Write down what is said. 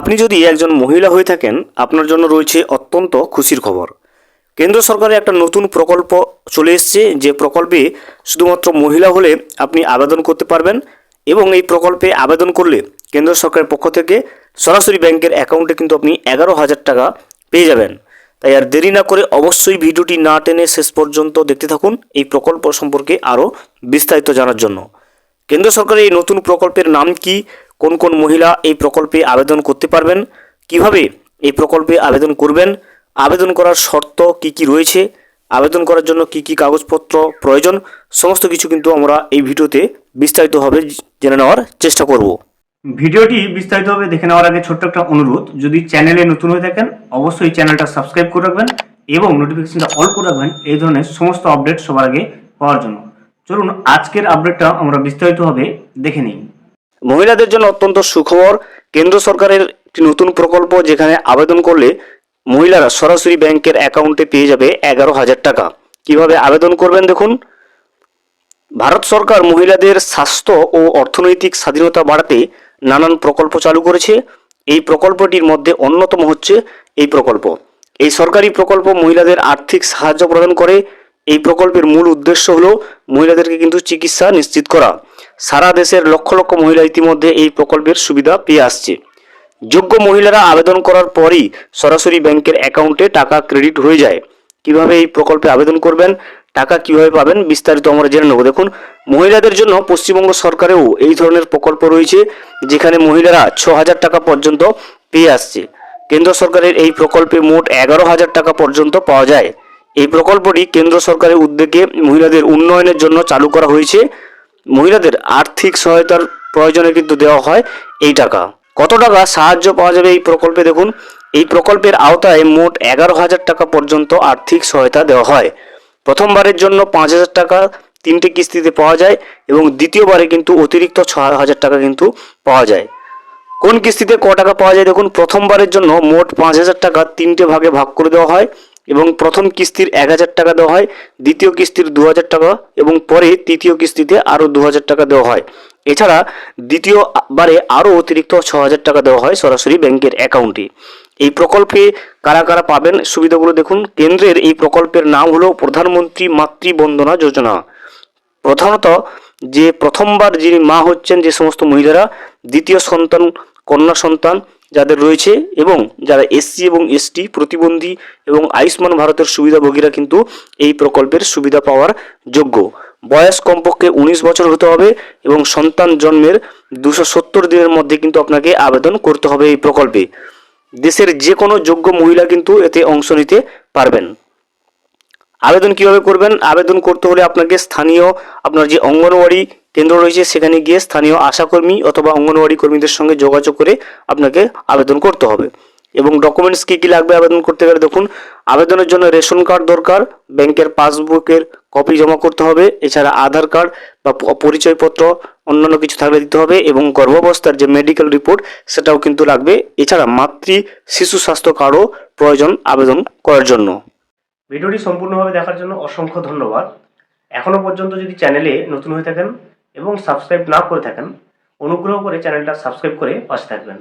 আপনি যদি একজন মহিলা হয়ে থাকেন, আপনার জন্য রয়েছে অত্যন্ত খুশির খবর। কেন্দ্র সরকারের একটা নতুন প্রকল্প চলে এসেছে, যে প্রকল্পে শুধুমাত্র মহিলা হলে আপনি আবেদন করতে পারবেন এবং এই প্রকল্পে আবেদন করলে কেন্দ্র সরকারের পক্ষ থেকে সরাসরি ব্যাংকের অ্যাকাউন্টে কিন্তু আপনি 11,000 টাকা পেয়ে যাবেন। তাই আর দেরি না করে অবশ্যই ভিডিওটি না টেনে শেষ পর্যন্ত দেখতে থাকুন এই প্রকল্প সম্পর্কে আরও বিস্তারিত জানার জন্য। কেন্দ্র সরকারের এই নতুন প্রকল্পের নাম কি, কোন কোন মহিলা এই প্রকল্পে আবেদন করতে পারবেন, কিভাবে এই প্রকল্পে আবেদন করবেন, আবেদন করার শর্ত কি কি রয়েছে, আবেদন করার জন্য কি কি কাগজপত্র প্রয়োজন, সমস্ত কিছু কিন্তু আমরা এই ভিডিওতে বিস্তারিতভাবে জেনে নেওয়ার চেষ্টা করব। ভিডিওটি বিস্তারিতভাবে দেখে নেওয়ার আগে ছোট্ট একটা অনুরোধ, যদি চ্যানেলে নতুন হয়ে থাকেন অবশ্যই চ্যানেলটা সাবস্ক্রাইব করে রাখবেন এবং নোটিফিকেশনটা অল করে রাখবেন এই ধরনের সমস্ত আপডেট সবার আগে পাওয়ার জন্য। চলুন আজকের আপডেটটা আমরা বিস্তারিতভাবে দেখে নিই। মহিলাদের জন্য অত্যন্ত সুখবর। কেন্দ্র সরকারের একটি নতুন প্রকল্প, যেখানে আবেদন করলে মহিলারা সরাসরি ব্যাংকের অ্যাকাউন্টে পেয়ে যাবে 11,000 টাকা। কিভাবে আবেদন করবেন দেখুন। ভারত সরকার মহিলাদের স্বাস্থ্য ও অর্থনৈতিক স্বাধীনতা বাড়াতে নানান প্রকল্প চালু করেছে। এই প্রকল্পটির মধ্যে অন্যতম হচ্ছে এই প্রকল্প। এই সরকারি প্রকল্প মহিলাদের আর্থিক সাহায্য প্রদান করে। এই প্রকল্পের মূল উদ্দেশ্য হলো মহিলাদেরকে কিন্তু চিকিৎসা নিশ্চিত করা। সারা দেশের লক্ষ লক্ষ মহিলা ইতিমধ্যে এই প্রকল্পের সুবিধা পেয়ে আসছে। যোগ্য মহিলারা আবেদন করার পরই সরাসরি ব্যাংকের অ্যাকাউন্টে টাকা ক্রেডিট হয়ে যায়। কিভাবে এই প্রকল্পে আবেদন করবেন, টাকা কিভাবে পাবেন, বিস্তারিত আমরা জেনে নেব। দেখুন, মহিলাদের জন্য পশ্চিমবঙ্গ সরকারেও এই ধরনের প্রকল্প রয়েছে, যেখানে মহিলারা 6,000 টাকা পর্যন্ত পেয়ে আসছে। কেন্দ্র সরকারের এই প্রকল্পে মোট 11,000 টাকা পর্যন্ত পাওয়া যায়। এই প্রকল্পটি কেন্দ্র সরকারের উদ্যোগে মহিলাদের উন্নয়নের জন্য চালু করা হয়েছে। মহিলাদের আর্থিক সহায়তার প্রয়োজনে কিন্তু দেওয়া হয় এই টাকা। কত টাকা সাহায্য পাওয়া যাবে এই প্রকল্পে দেখুন। এই প্রকল্পের আওতায় মোট 11,000 টাকা পর্যন্ত আর্থিক সহায়তা দেওয়া হয়। প্রথমবারের জন্য 5,000 টাকা 3টে কিস্তিতে পাওয়া যায় এবং দ্বিতীয়বারে কিন্তু অতিরিক্ত 6,000 টাকা কিন্তু পাওয়া যায়। কোন কিস্তিতে ক টাকা পাওয়া যায় দেখুন। প্রথমবারের জন্য মোট 5,000 টাকা 3টে ভাগে ভাগ করে দেওয়া হয় এবং প্রথম কিস্তির 1,000 টাকা দেওয়া হয়, দ্বিতীয় কিস্তির 2,000 টাকা এবং পরে তৃতীয় কিস্তিতে আরও 2,000 টাকা দেওয়া হয়। এছাড়া দ্বিতীয়বারে আরও অতিরিক্ত 6,000 টাকা দেওয়া হয় সরাসরি ব্যাংকের অ্যাকাউন্টে। এই প্রকল্পে কারা কারা পাবেন সুবিধাগুলো দেখুন। কেন্দ্রের এই প্রকল্পের নাম হলো প্রধানমন্ত্রী মাতৃবন্দনা যোজনা। প্রধানত যে প্রথমবার যিনি মা হচ্ছেন যে সমস্ত মহিলারা, দ্বিতীয় সন্তান, কন্যা সন্তান যাদের রয়েছে এবং যারা এসসি এবং এসটি, প্রতিবন্ধী এবং আয়ুষ্মান ভারতের সুবিধাভোগীরা কিন্তু এই প্রকল্পের সুবিধা পাওয়ার যোগ্য। বয়স কমপক্ষে 19 বছর হতে হবে এবং সন্তান জন্মের 270 দিনের মধ্যে কিন্তু আপনাকে আবেদন করতে হবে এই প্রকল্পে। দেশের যে কোনো যোগ্য মহিলা কিন্তু এতে অংশ নিতে পারবেন। আবেদন কিভাবে করবেন? আবেদন করতে হলে আপনাকে স্থানীয় আপনার যে অঙ্গনওয়াড়ি কেন্দ্র রয়েছে সেখানে গিয়ে স্থানীয় আশাকর্মী অথবা অঙ্গনওয়াড়ি কর্মীদের সঙ্গে যোগাযোগ করে আপনাকে আবেদন করতে হবে। এবং ডকুমেন্টস কী কী লাগবে আবেদন করতে গেলে দেখুন। আবেদনের জন্য রেশন কার্ড দরকার, ব্যাংকের পাসবুকের কপি জমা করতে হবে, এছাড়া আধার কার্ড বা পরিচয়পত্র অন্যান্য কিছু থাকলে দিতে হবে এবং গর্ভাবস্থার যে মেডিকেল রিপোর্ট সেটাও কিন্তু লাগবে। এছাড়া মাতৃ শিশু স্বাস্থ্য কার্ডও প্রয়োজন আবেদন করার জন্য। ভিডিওটি সম্পূর্ণভাবে দেখার জন্য অসংখ্য ধন্যবাদ। এখনও পর্যন্ত যদি চ্যানেলে নতুন হয়ে থাকেন এবং সাবস্ক্রাইব না করে থাকেন, অনুগ্রহ করে চ্যানেলটা সাবস্ক্রাইব করে পাশে থাকবেন।